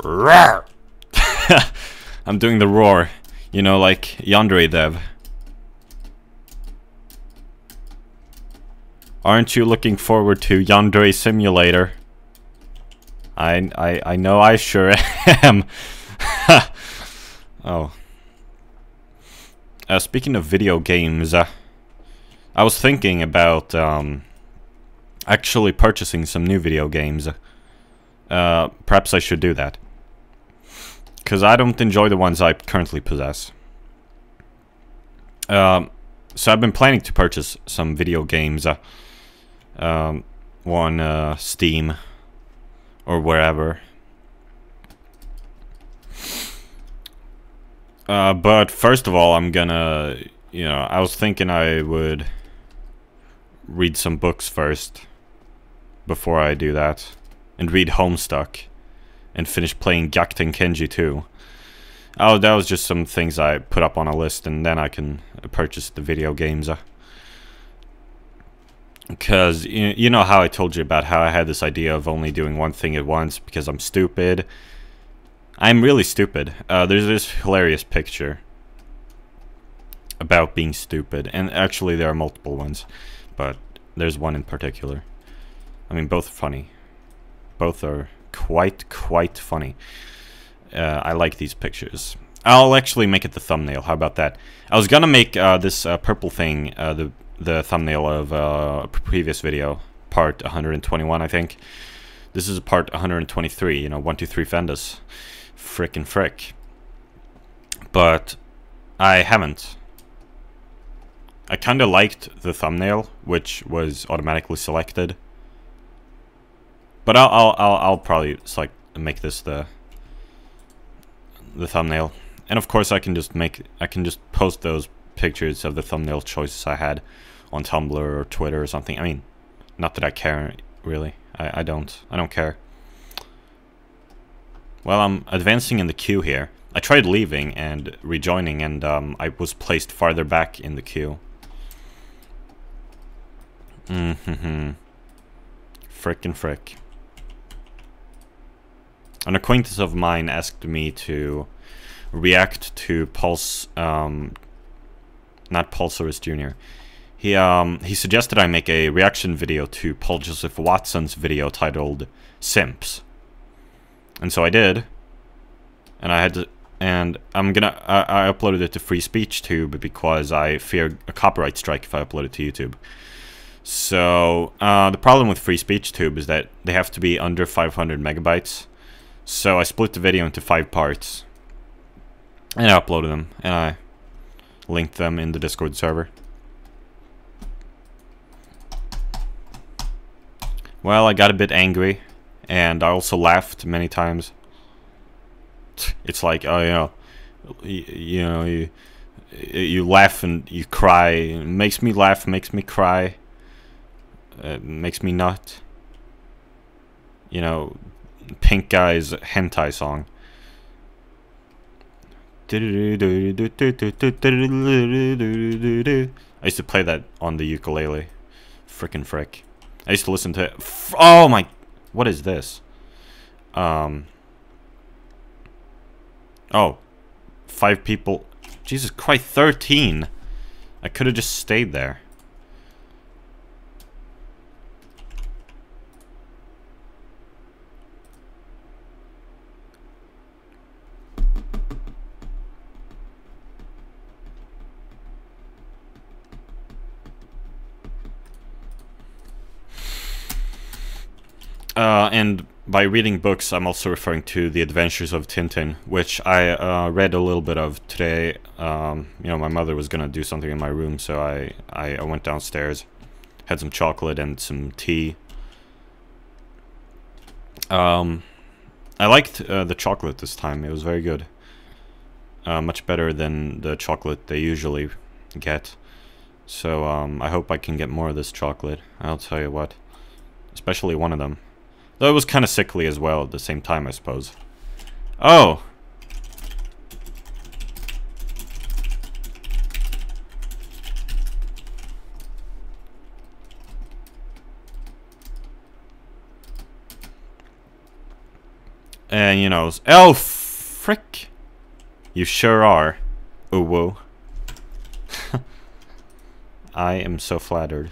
Roar! I'm doing the roar, you know, like Yandere Dev. Aren't you looking forward to Yandere Simulator? I know I sure am. Oh. Speaking of video games, I was thinking about actually purchasing some new video games. Perhaps I should do that. Because I don't enjoy the ones I currently possess. So I've been planning to purchase some video games on Steam or wherever. But first of all, I'm gonna, you know, I was thinking I would read some books first before I do that. And read Homestuck. And finish playing Gyakuten Kenji 2. Oh, that was just some things I put up on a list, and then I can purchase the video games. Because, you know how I told you about how I had this idea of only doing one thing at once because I'm stupid. I'm really stupid. There's this hilarious picture about being stupid, and actually there are multiple ones, but there's one in particular. I mean, both are funny. Both are quite funny. I like these pictures. I'll actually make it the thumbnail. How about that? I was gonna make this purple thing the thumbnail of a previous video, part 121, I think. This is part 123. You know, 1, 2, 3 Fendus, frickin' frick. But I haven't. I kind of liked the thumbnail, which was automatically selected. But I'll probably select, make this the thumbnail, and of course I can just post those pictures of the thumbnail choices I had on Tumblr or Twitter or something. I mean, not that I care really. I don't care. Well, I'm advancing in the queue here. I tried leaving and rejoining, and I was placed farther back in the queue. Frickin' frick. An acquaintance of mine asked me to react to Pulse, not Pulsaris Jr. He suggested I make a reaction video to Paul Joseph Watson's video titled Simps. And so I did. And I uploaded it to Free Speech Tube because I fear a copyright strike if I upload it to YouTube. So, the problem with Free Speech Tube is that they have to be under 500 megabytes. So I split the video into 5 parts, and I uploaded them, and I linked them in the Discord server. Well, I got a bit angry, and I also laughed many times. It's like, oh, you laugh and you cry. It makes me laugh, makes me cry, makes me nut. You know, Pink Guy's hentai song. I used to play that on the ukulele. Frickin' frick. I used to listen to it. Oh my... What is this? Oh. 5 people. Jesus Christ, 13. I could have just stayed there. And by reading books, I'm also referring to The Adventures of Tintin, which I read a little bit of today. You know, my mother was gonna do something in my room, so I went downstairs, had some chocolate and some tea. I liked the chocolate this time. It was very good. Much better than the chocolate they usually get. So I hope I can get more of this chocolate. I'll tell you what. Especially one of them. Though it was kind of sickly as well at the same time, I suppose. Oh! And, you know, oh, frick. You sure are. Oh, whoa. I am so flattered.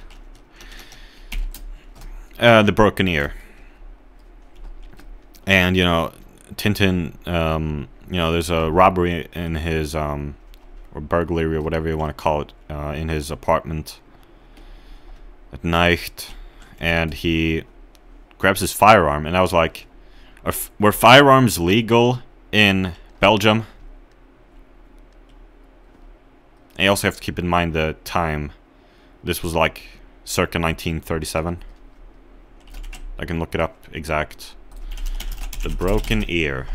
The broken ear. And, you know, Tintin, you know, there's a robbery in his, or burglary or whatever you want to call it, in his apartment at night. And he grabs his firearm, and I was like, were firearms legal in Belgium? And you also have to keep in mind the time. This was like circa 1937. I can look it up exact. The broken ear.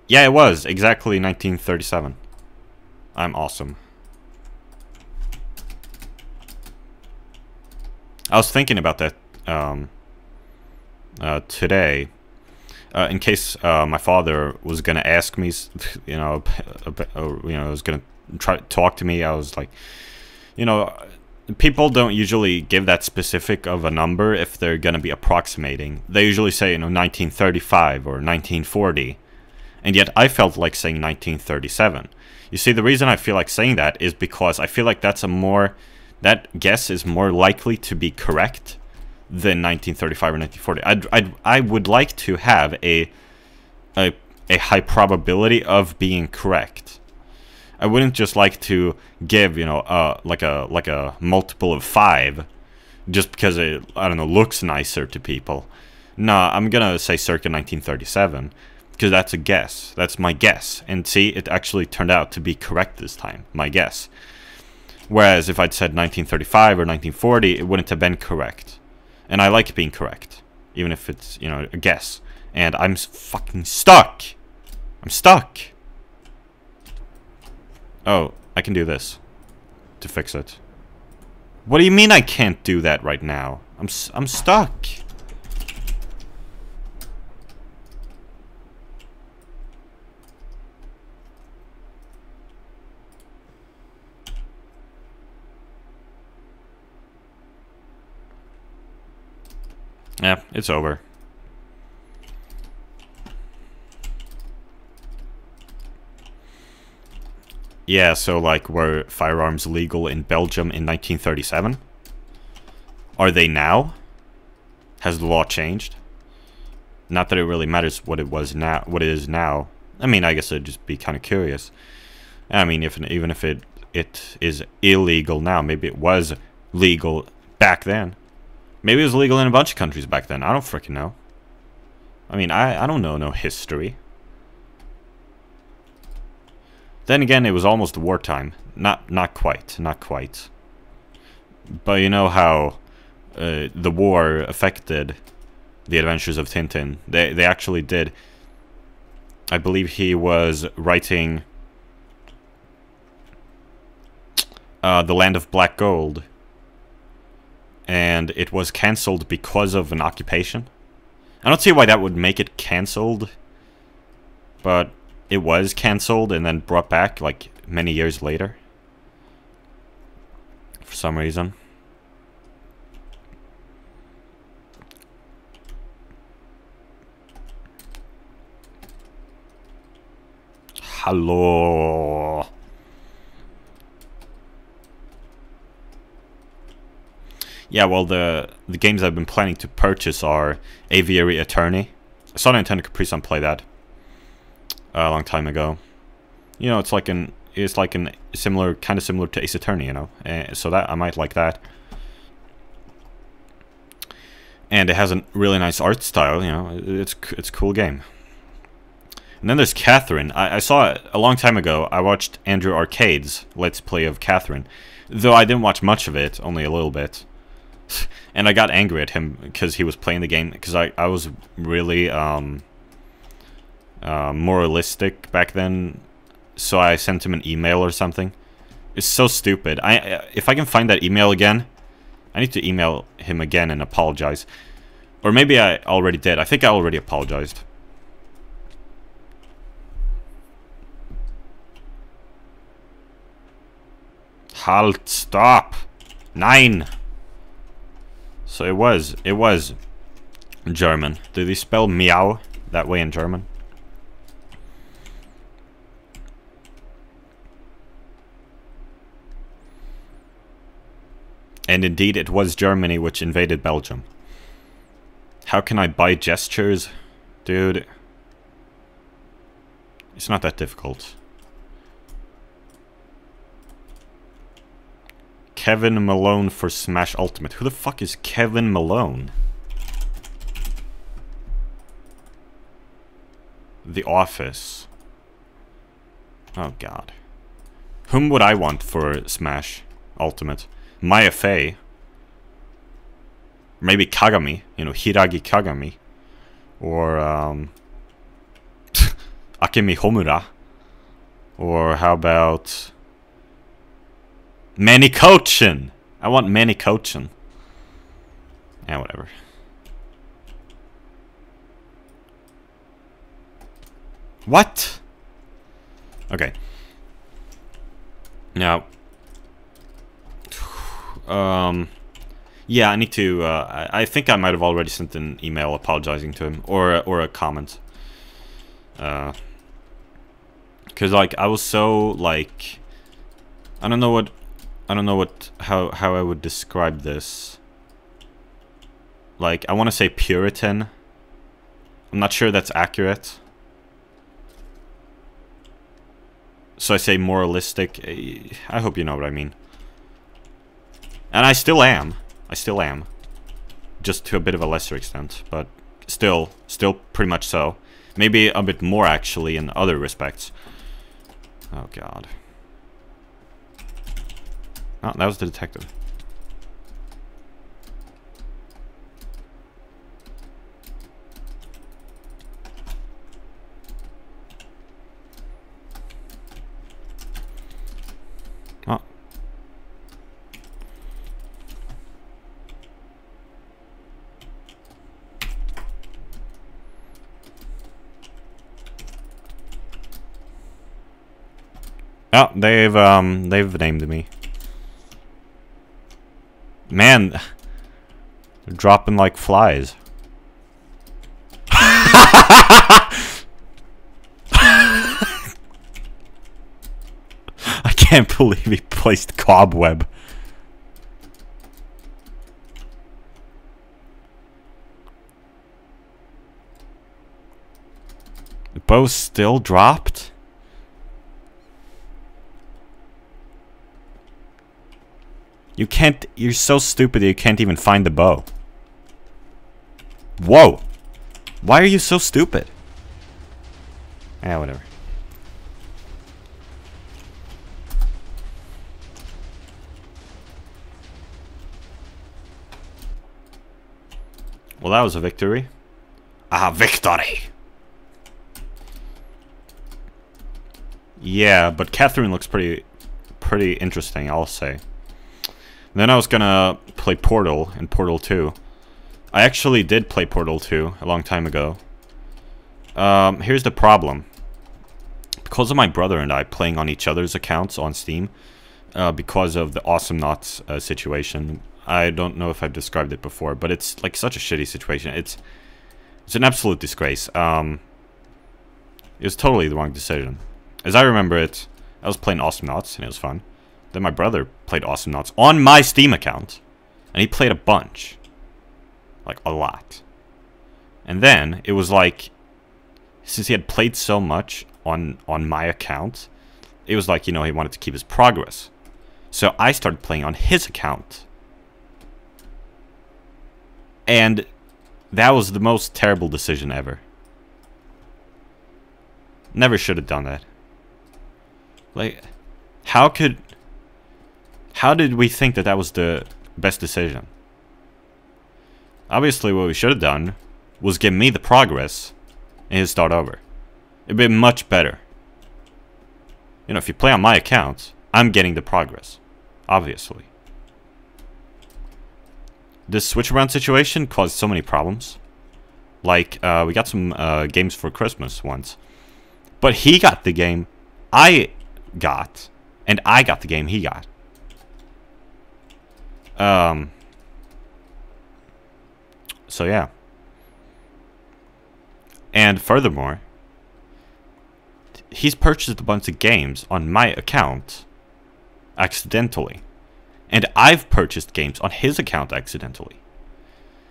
Yeah, it was exactly 1937. I'm awesome. I was thinking about that today, in case my father was gonna ask me, you know, was gonna try to talk to me. I was like, you know, people don't usually give that specific of a number if they're gonna be approximating. They usually say, you know, 1935 or 1940, and yet I felt like saying 1937. You see, the reason I feel like saying that is because I feel like that guess is more likely to be correct than 1935 or 1940. I would like to have a high probability of being correct. I wouldn't just like to give, you know, like a multiple of 5 just because it, I don't know, looks nicer to people. Nah, I'm gonna say circa 1937 because that's a guess. That's my guess. And see, it actually turned out to be correct this time, my guess. Whereas if I'd said 1935 or 1940, it wouldn't have been correct. And I like being correct, even if it's, you know, a guess. And I'm fucking stuck. I'm stuck. Oh, I can do this to fix it. What do you mean I can't do that right now? I'm stuck. Yeah, it's over. Yeah, so like, were firearms legal in Belgium in 1937? Are they now? Has the law changed? Not that it really matters what it was now, what it is now. I mean, I guess I'd just be kind of curious. I mean, even if it is illegal now, maybe it was legal back then. Maybe it was legal in a bunch of countries back then. I don't freaking know. I mean, I don't know no history. Then again, it was almost wartime. Not quite. But you know how the war affected the adventures of Tintin. They actually did. I believe he was writing The Land of Black Gold. And it was cancelled because of an occupation. I don't see why that would make it cancelled. But it was cancelled and then brought back like many years later. For some reason. Hello. Yeah, well, the games I've been planning to purchase are Aviary Attorney. I saw Nintendo Capri Sun play that a long time ago. You know, it's like an similar, kind of similar to Ace Attorney, you know. So that I might like that. And it has a really nice art style, you know. It's a cool game. And then there's Catherine. I saw it a long time ago. I watched Andrew Arcade's Let's Play of Catherine, though I didn't watch much of it, only a little bit. And I got angry at him because he was playing the game, because I was really moralistic back then, so I sent him an email or something. It's so stupid. If I can find that email again, I need to email him again and apologize. Or maybe I already did. I think I already apologized. Halt, stop. 9. So it was German. Do they spell meow that way in German? And indeed, it was Germany which invaded Belgium. How can I buy gestures? Dude. It's not that difficult. Kevin Malone for Smash Ultimate. Who the fuck is Kevin Malone? The Office. Oh god. Whom would I want for Smash Ultimate? Maya Fey. Maybe Kagami. You know, Hiragi Kagami. Or, Akemi Homura. Or how about... Manny Kochin! I want Manny Kochin. Yeah, whatever. What? Okay. Now... yeah, I need to, I think I might have already sent an email apologizing to him, or a comment. Cause, like, I was so, like, I don't know how I would describe this. Like, I want to say Puritan. I'm not sure that's accurate. So I say moralistic. I hope you know what I mean. And I still am. Just to a bit of a lesser extent, but still pretty much so. Maybe a bit more actually in other respects. Oh god. Oh, that was the detective. Oh. Oh, they've named me. Man, they're dropping like flies. I can't believe he placed Cobweb. The bow still dropped? You can't... You're so stupid that you can't even find the bow. Whoa! Why are you so stupid? Yeah, whatever. Well, that was a victory. Ah, victory! Yeah, but Catherine looks pretty interesting, I'll say. Then I was gonna play Portal in Portal 2. I actually did play Portal 2 a long time ago. Here's the problem. Because of my brother and I playing on each other's accounts on Steam, because of the Awesomenauts situation, I don't know if I've described it before, but it's like such a shitty situation. It's an absolute disgrace. It was totally the wrong decision. As I remember it, I was playing Awesomenauts and it was fun. Then my brother played Awesomenauts on my Steam account, and he played a bunch. Like, a lot. And then, it was like, since he had played so much on my account, it was like, you know, he wanted to keep his progress. So I started playing on his account. And that was the most terrible decision ever. Never should have done that. Like, how did we think that that was the best decision? Obviously, what we should have done was give me the progress and he'd start over. It'd be much better. You know, if you play on my account, I'm getting the progress. Obviously. This switch around situation caused so many problems. Like, we got some games for Christmas once. But he got the game I got, and I got the game he got. So yeah. And furthermore, he's purchased a bunch of games on my account accidentally. And I've purchased games on his account accidentally.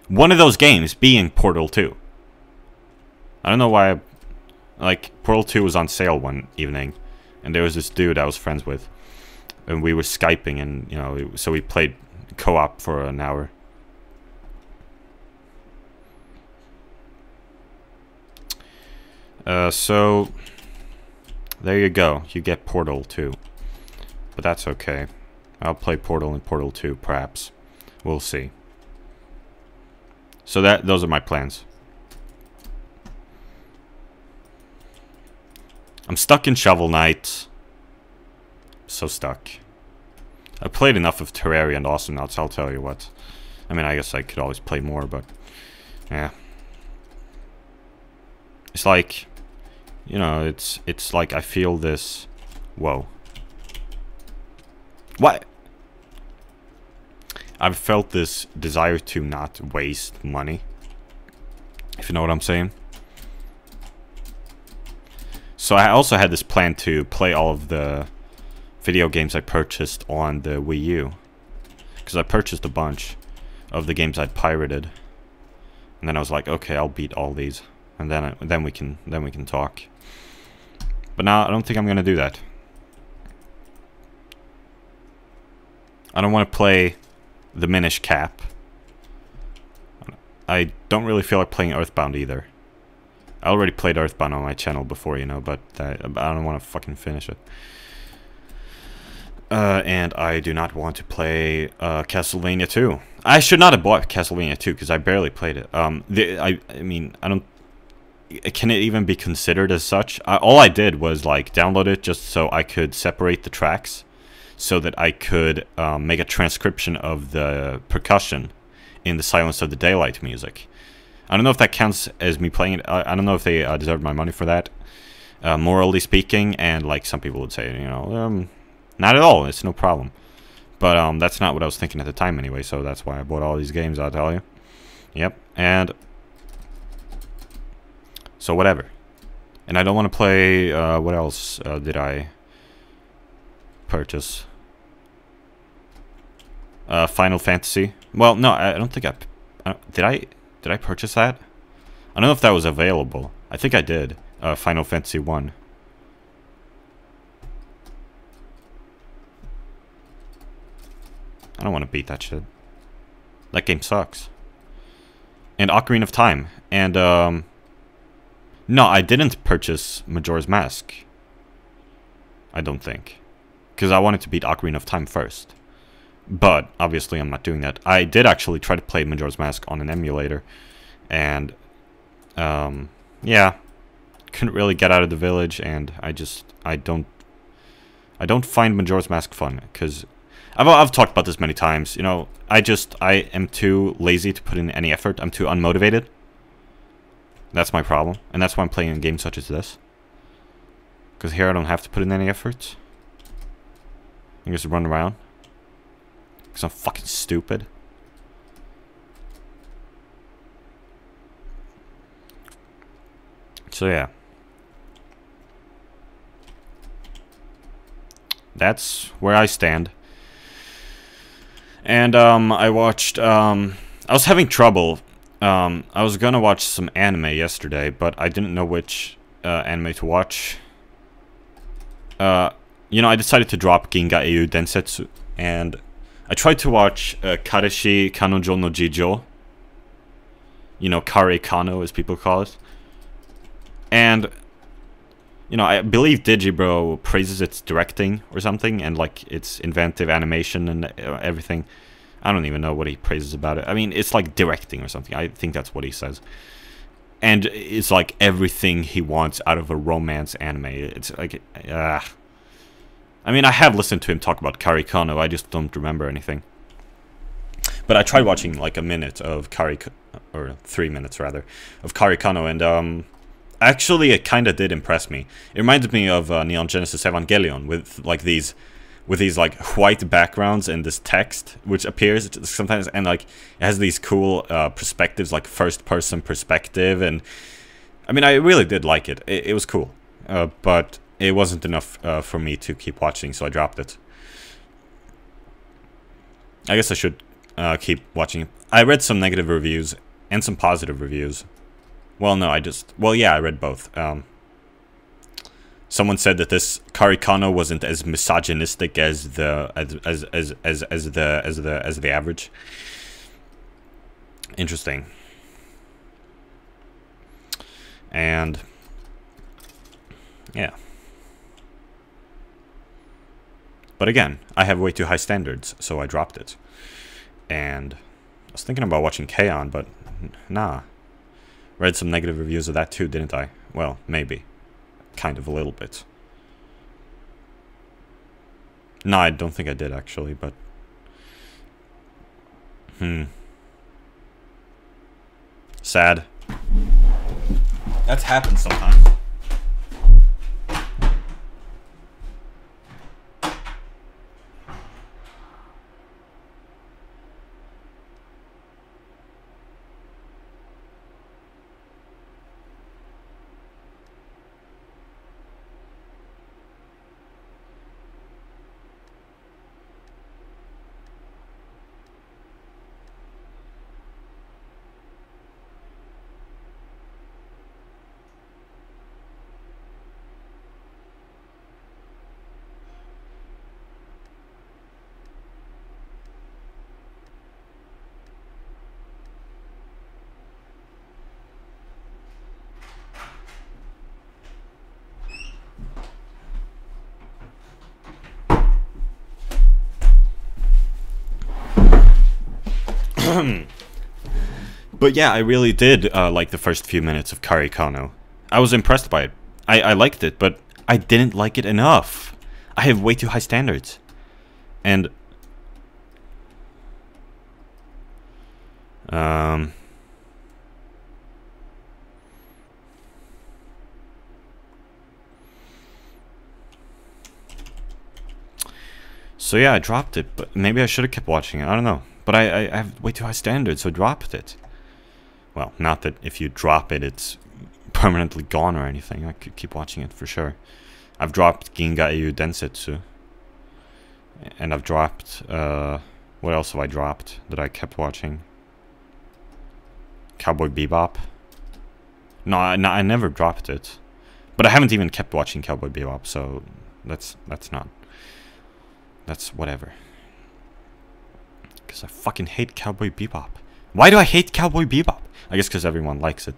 One of those games being Portal 2. I don't know why, like, Portal 2 was on sale one evening, and there was this dude I was friends with, and we were Skyping, and, you know, so we played co-op for an hour. So, there you go. You get Portal 2. But that's okay. I'll play Portal and Portal 2, perhaps. We'll see. So those are my plans. I'm stuck in Shovel Knight. So stuck. I've played enough of Terraria and Awesomenauts, I'll tell you what. I mean, I guess I could always play more, but... yeah. It's like... you know, it's like I feel this... whoa. What? I've felt this desire to not waste money. If you know what I'm saying. So I also had this plan to play all of the video games I purchased on the Wii U. Because I purchased a bunch of the games I'd pirated. And then I was like, okay, I'll beat all these. And then we can talk. But now I don't think I'm gonna do that. I don't want to play the Minish Cap. I don't really feel like playing Earthbound either. I already played Earthbound on my channel before, you know, but I don't want to fucking finish it. And I do not want to play Castlevania 2. I should not have bought Castlevania 2 because I barely played it. I mean, I don't... can it even be considered as such? All I did was, like, download it just so I could separate the tracks. So that I could make a transcription of the percussion in the Silence of the Daylight music. I don't know if that counts as me playing it. I don't know if they deserve my money for that. Morally speaking, and like some people would say, you know, not at all. It's no problem. But that's not what I was thinking at the time anyway. So that's why I bought all these games, I'll tell you. Yep. And so whatever. And I don't want to play. What else did I purchase? Final Fantasy. Well, no, I don't think did I purchase that? I don't know if that was available. I think I did. Final Fantasy 1. I don't want to beat that shit. That game sucks. And Ocarina of Time. And no, I didn't purchase Majora's Mask. I don't think. Because I wanted to beat Ocarina of Time first. But, obviously, I'm not doing that. I did actually try to play Majora's Mask on an emulator. And, yeah. Couldn't really get out of the village, and I don't find Majora's Mask fun. Because, I've talked about this many times, you know, I am too lazy to put in any effort. I'm too unmotivated. That's my problem. And that's why I'm playing games such as this. Because here I don't have to put in any effort. I just run around. Because I'm fucking stupid. So yeah. That's where I stand. And I watched I was having trouble. I was gonna watch some anime yesterday, but I didn't know which anime to watch. You know, I decided to drop Ginga Eiu Densetsu, and I tried to watch Kareshi Kanojo no Jijo. You know, Kare Kano, as people call it. And, you know, I believe Digibro praises its directing or something, and, like, its inventive animation and everything. I don't even know what he praises about it. I mean, it's like directing or something. I think that's what he says. And it's like everything he wants out of a romance anime. It's like, I mean, I have listened to him talk about Kare Kano, I just don't remember anything. But I tried watching like a minute of or 3 minutes rather, of Kare Kano, and actually it kind of did impress me. It reminded me of Neon Genesis Evangelion with like these like white backgrounds and this text which appears sometimes, and like it has these cool perspectives, like first person perspective, and I mean, I really did like it. It was cool. But it wasn't enough for me to keep watching, so I dropped it. I guess I should keep watching it. I read some negative reviews and some positive reviews. Well, no, yeah, I read both. Someone said that this Kari Kano wasn't as misogynistic as the average. Interesting. And yeah. But again, I have way too high standards, so I dropped it. And I was thinking about watching K-On!, but nah. Read some negative reviews of that too, didn't I? Well, maybe. Kind of a little bit. No, I don't think I did actually, but... Sad. That's happened sometimes. But yeah, I really did like the first few minutes of Kari Kano. I was impressed by it. I liked it, but I didn't like it enough. I have way too high standards. And... So yeah, I dropped it, but maybe I should have kept watching it. I don't know. But I have way too high standards, so I dropped it. Well, not that if you drop it, it's permanently gone or anything. I could keep watching it for sure. I've dropped Ginga Eiyu Densetsu. And I've dropped... what else have I dropped that I kept watching? Cowboy Bebop. No, I never dropped it. But I haven't even kept watching Cowboy Bebop, so that's not... That's whatever. Because I fucking hate Cowboy Bebop. Why do I hate Cowboy Bebop? I guess because everyone likes it.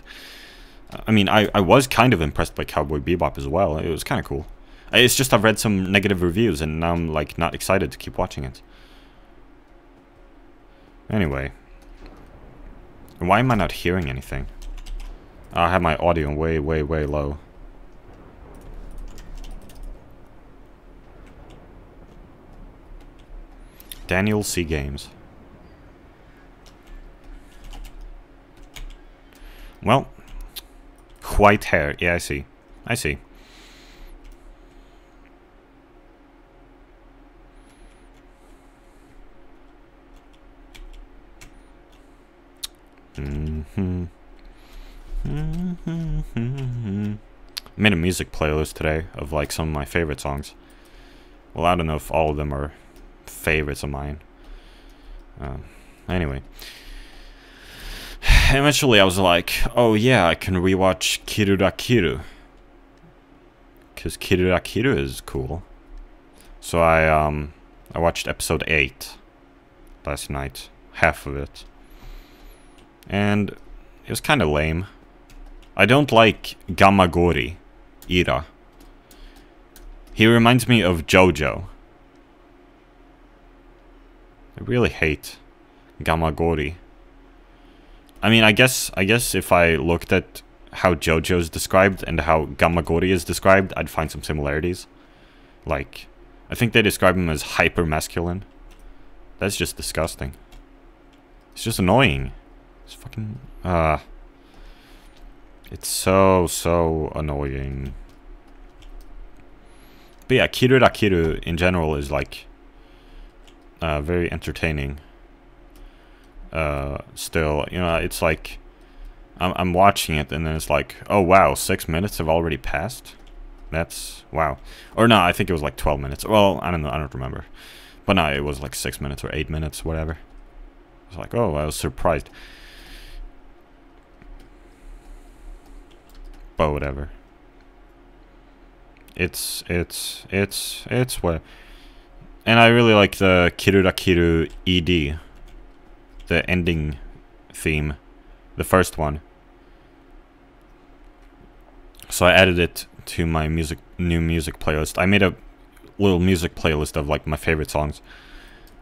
I mean, I was kind of impressed by Cowboy Bebop as well. It was kind of cool. It's just I've read some negative reviews and now I'm like not excited to keep watching it. Anyway. Why am I not hearing anything? I have my audio way, way, way low. Daniel C. Games. Well, white hair. Yeah, I see. I see. Made a music playlist today of like some of my favorite songs. Well, I don't know if all of them are favorites of mine. Anyway. Eventually I was like, oh yeah, I can rewatch Kirurakiru. Because Kirurakiru is cool. So I watched episode 8 last night. Half of it. And it was kind of lame. I don't like Gamagori, Ira. He reminds me of JoJo. I really hate Gamagori. I mean, I guess if I looked at how JoJo is described and how Gamagori is described, I'd find some similarities. Like, I think they describe him as hyper-masculine. That's just disgusting. It's just annoying. It's fucking... It's so annoying. But yeah, Kirurakiru in general is like... very entertaining. Still, you know, it's like I'm watching it, and then it's like, oh wow, 6 minutes have already passed? That's, wow. Or no, I think it was like 12 minutes. Well, I don't know, I don't remember. But no, it was like 6 minutes or 8 minutes, whatever. I was like, oh, I was surprised. But whatever. It's what... And I really like the Kirurakiru ED. The ending theme. The first one. So I added it to my new music playlist. I made a little music playlist of like my favorite songs.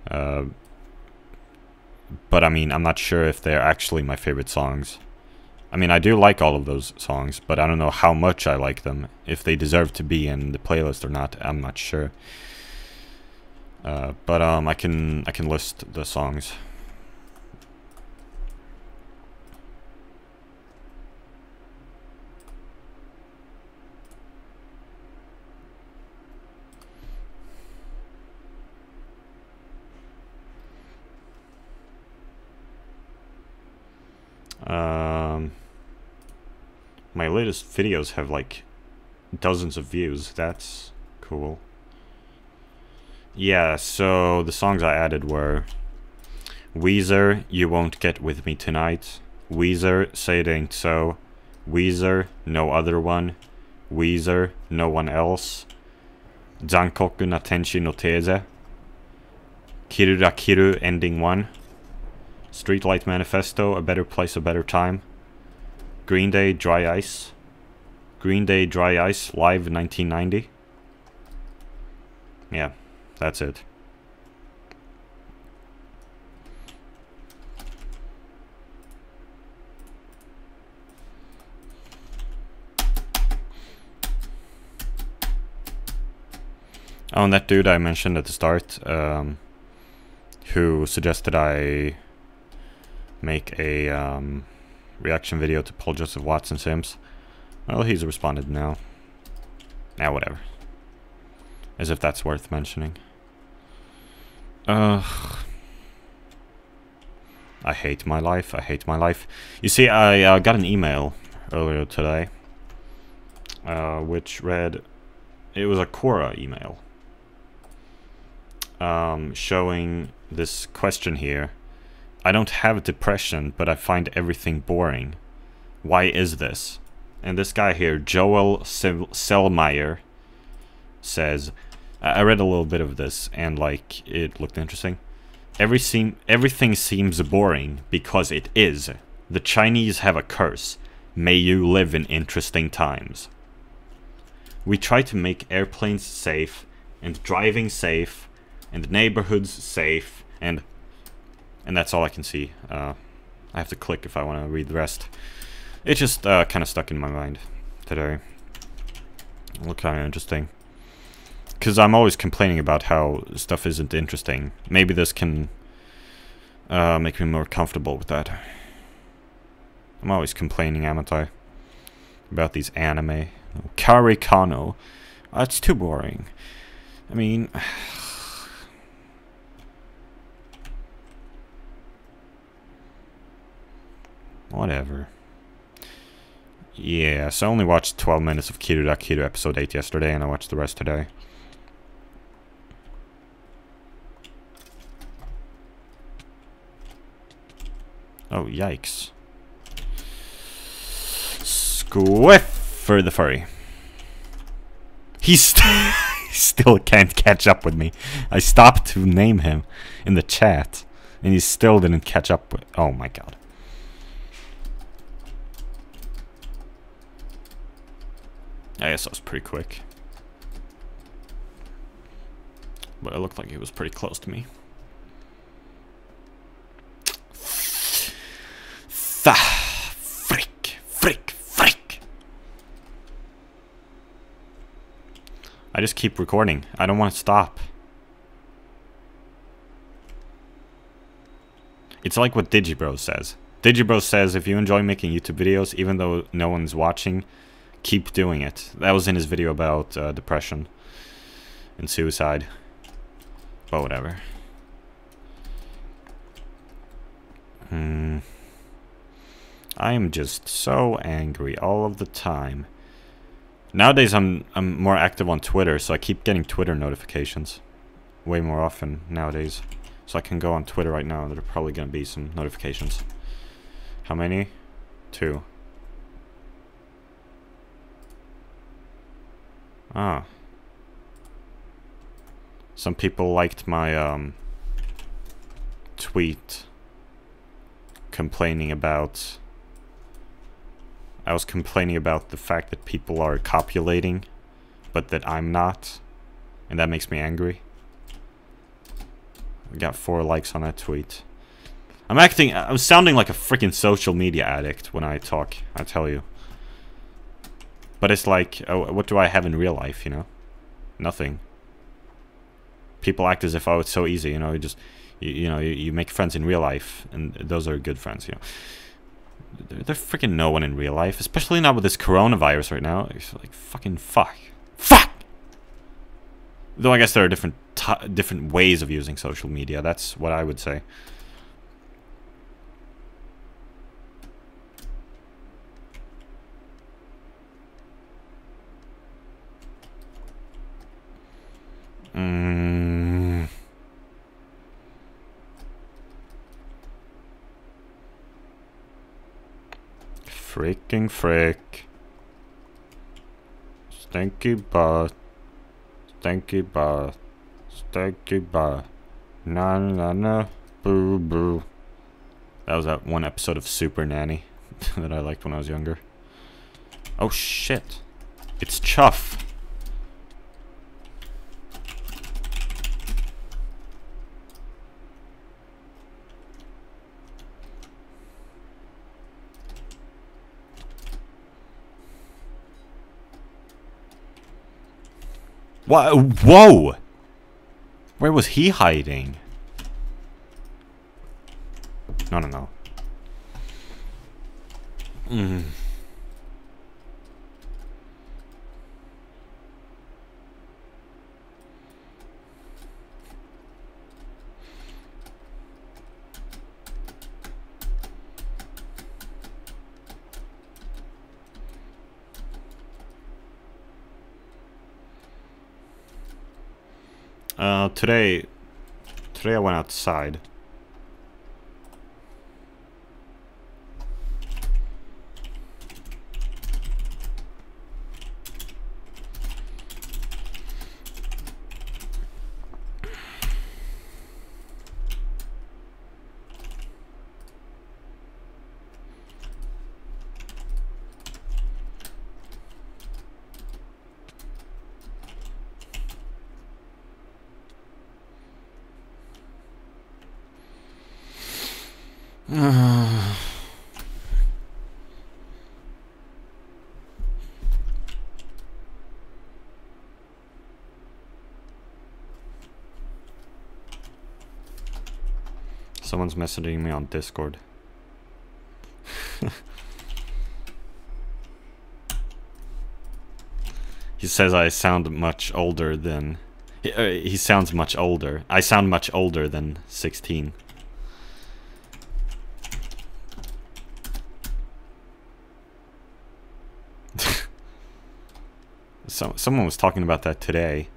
But I mean, I'm not sure if they're actually my favorite songs. I mean, I do like all of those songs, but I don't know how much I like them. If they deserve to be in the playlist or not, I'm not sure. But I can list the songs. My latest videos have like dozens of views. That's cool. Yeah, so the songs I added were Weezer, You Won't Get With Me Tonight, Weezer, Say It Ain't So, Weezer, No Other One, Weezer, No One Else, Zankoku Natenshi no Teze, Kirurakiru Ending 1, Streetlight Manifesto, A Better Place, A Better Time, Green Day, Dry Ice, Green Day, Dry Ice, Live 1990. Yeah, that's it. Oh, and that dude I mentioned at the start, who suggested I make a reaction video to Paul Joseph Watson Sims. Well, he's responded now. Nah, whatever. As if that's worth mentioning. I hate my life. I hate my life. You see, I got an email earlier today, which read, it was a Quora email, showing this question here. I don't have depression, but I find everything boring. Why is this? And this guy here, Joel Selmayr, says, I read a little bit of this, and like, it looked interesting. Everything seems boring because it is. The Chinese have a curse. May you live in interesting times. We try to make airplanes safe, and driving safe, and neighborhoods safe, and that's all I can see. I have to click if I want to read the rest. It just kind of stuck in my mind today. It looked kind of interesting. Because I'm always complaining about how stuff isn't interesting. Maybe this can make me more comfortable with that. I'm always complaining, am I? About these anime. Kare Kano. It's too boring. I mean... Whatever. Yeah, so I only watched 12 minutes of Kirurakiru episode 8 yesterday, and I watched the rest today. Oh, yikes. Squiff for the furry. He still can't catch up with me. I stopped to name him in the chat, and he still didn't catch up with... Oh my god. I guess that was pretty quick. But it looked like he was pretty close to me. Frick. I just keep recording. I don't want to stop. It's like what Digibro says. Digibro says if you enjoy making YouTube videos, even though no one's watching, keep doing it. That was in his video about depression and suicide. But whatever. I am just so angry all of the time. Nowadays I'm more active on Twitter, so I keep getting Twitter notifications way more often nowadays. So I can go on Twitter right now and there are probably gonna be some notifications. How many? 2. Ah. Some people liked my tweet complaining about... I was complaining about the fact that people are copulating, but that I'm not, and that makes me angry. I got 4 likes on that tweet. I'm sounding like a freaking social media addict when I talk, I tell you. But it's like, oh, what do I have in real life, you know? Nothing. People act as if, oh, it's so easy, you know, you make friends in real life, and those are good friends, you know. There's freaking no one in real life, especially not with this coronavirus right now. It's like, fucking fuck. Fuck! Though I guess there are different ways of using social media, that's what I would say. Freaking frick. Stinky butt. Stinky butt. Stinky butt. Na na na. Boo boo. That was that one episode of Super Nanny that I liked when I was younger. Oh shit. It's Chuff. What? Whoa! Where was he hiding? No, no, no. Today I went outside. Someone's messaging me on Discord. He says I sound much older than... He sounds much older. I sound much older than 16. Someone was talking about that today.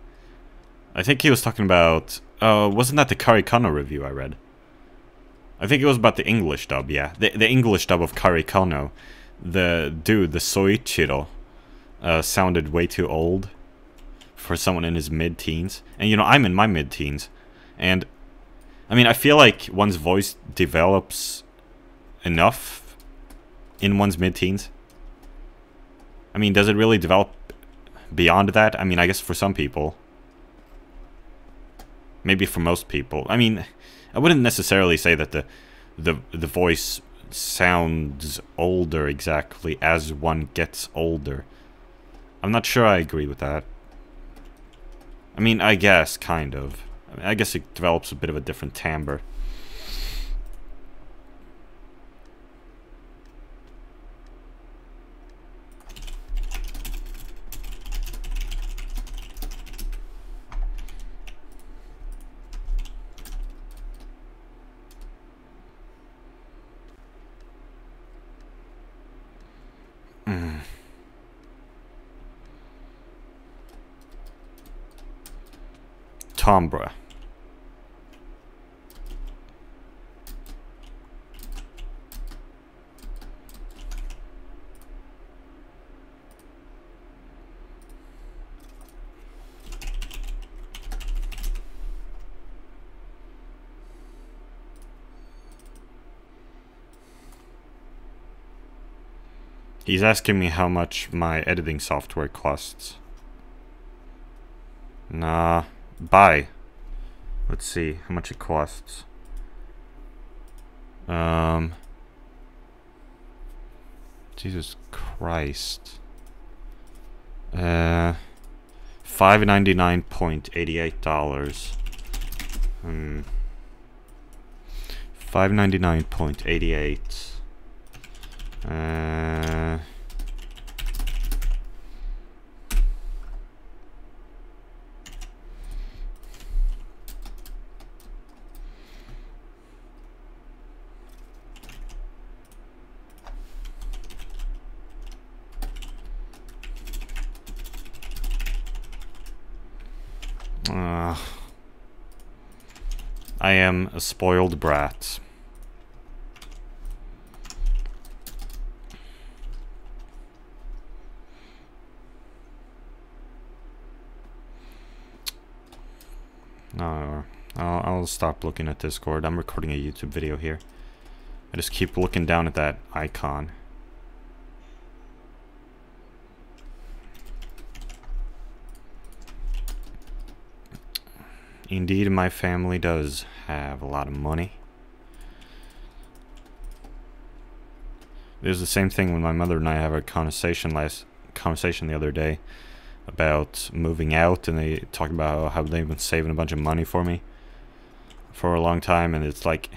I think he was talking about... wasn't that the Kari Kono review I read? I think it was about the English dub, yeah. The English dub of Kari Kono. The dude, the Soichiro, sounded way too old for someone in his mid-teens. And, you know, I'm in my mid-teens. And, I mean, I feel like one's voice develops enough in one's mid-teens. I mean, does it really develop beyond that? I mean, I guess for some people. Maybe for most people. I mean... I wouldn't necessarily say that the voice sounds older exactly as one gets older. I'm not sure I agree with that. I mean, I guess, kind of. I guess it develops a bit of a different timbre. Tombra. He's asking me how much my editing software costs. Nah, buy. Let's see how much it costs. Jesus Christ. $599.88. $599.88. I am a spoiled brat. No, I'll stop looking at Discord. I'm recording a YouTube video here. I just keep looking down at that icon. Indeed, my family does have a lot of money. It was the same thing when my mother and I have a conversation the other day about moving out, and they talked about how they've been saving a bunch of money for me for a long time, and it's like,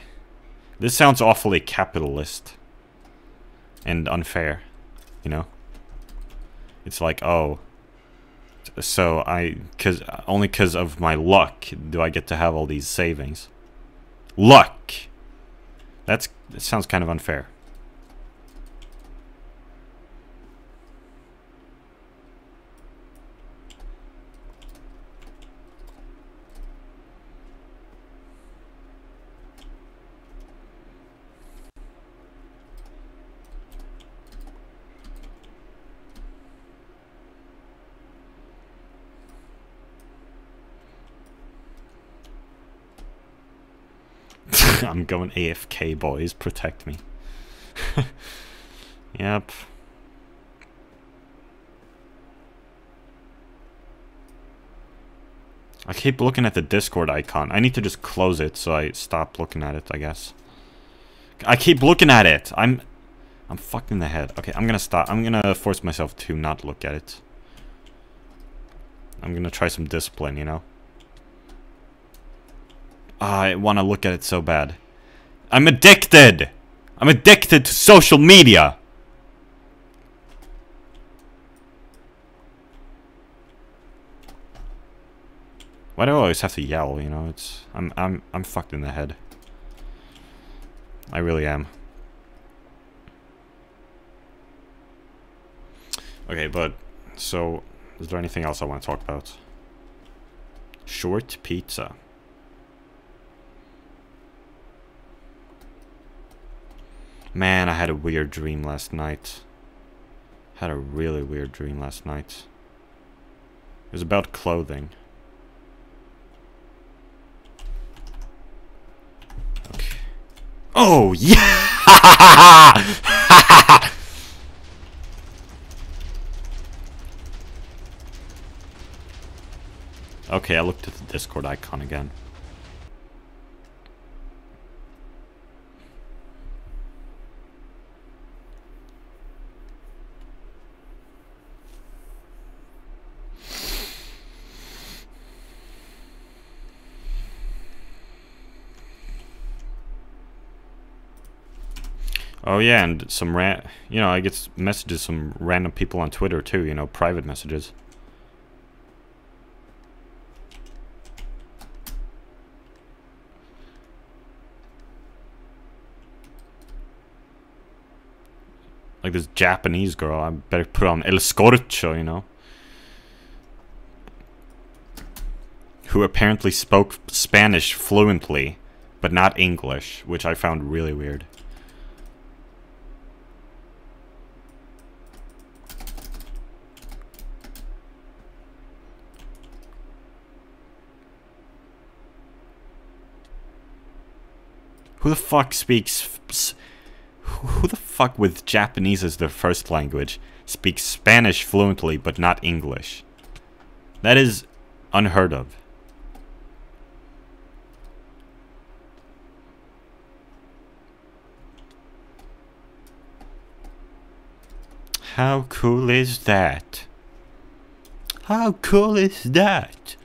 this sounds awfully capitalist and unfair, you know? It's like, oh, so only because of my luck do I get to have all these savings. Luck! That sounds kind of unfair. I'm going AFK, boys. Protect me. Yep. I keep looking at the Discord icon. I need to just close it so I stop looking at it, I guess. I keep looking at it. I'm fucked in the head. Okay, I'm gonna stop. I'm gonna force myself to not look at it. I'm gonna try some discipline, you know? I want to look at it so bad. I'm addicted! I'm addicted to social media! Why do I always have to yell, you know? I'm fucked in the head. I really am. Okay, but so is there anything else I want to talk about? Short pizza. Man, I had a weird dream last night. Had a really weird dream last night. It was about clothing. Okay. Oh, yeah! Okay, I looked at the Discord icon again. Oh yeah, and some I get messages from random people on Twitter too, you know, private messages. Like this Japanese girl, I better put on El Scorcho, you know? Who apparently spoke Spanish fluently, but not English, which I found really weird. Who the fuck speaks... Who the fuck with Japanese as their first language speaks Spanish fluently but not English? That is unheard of. How cool is that? How cool is that?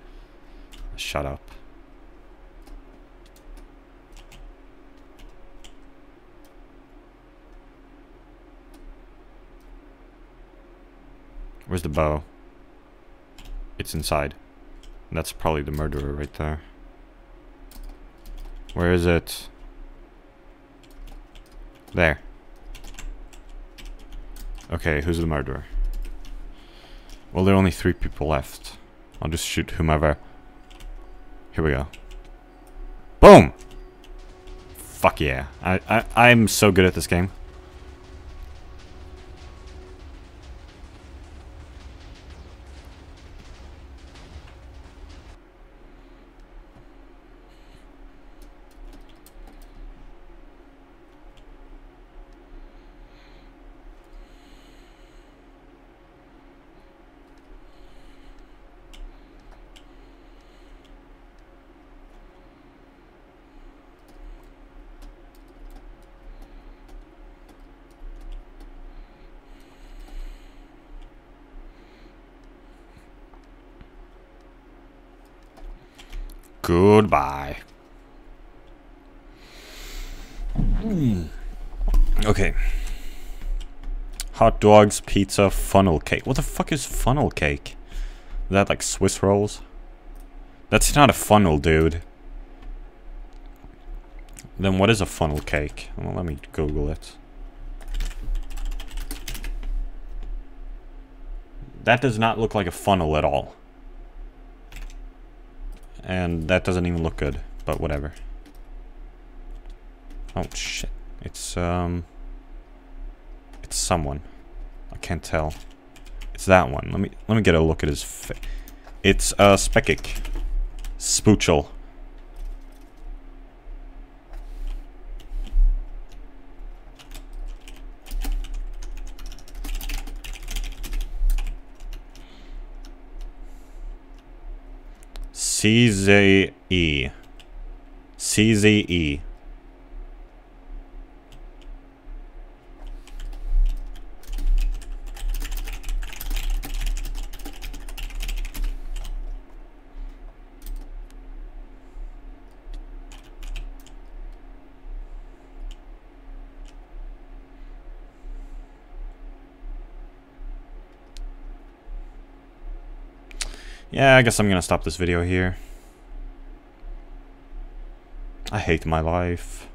Shut up. Where's the bow? It's inside. That's probably the murderer right there. Where is it? There. Okay, who's the murderer? Well, there are only 3 people left. I'll just shoot whomever. Here we go. Boom! Fuck yeah. I'm so good at this game. Goodbye. Okay. Hot dogs, pizza, funnel cake. What the fuck is funnel cake? Is that like Swiss rolls? That's not a funnel, dude. Then what is a funnel cake? Well, let me Google it. That does not look like a funnel at all. And that doesn't even look good, but whatever. Oh shit. It's someone. I can't tell. It's that one. Let me get a look at his face. It's Spekic. Spoochel. CZE. CZE. Yeah, I guess I'm gonna stop this video here. I hate my life.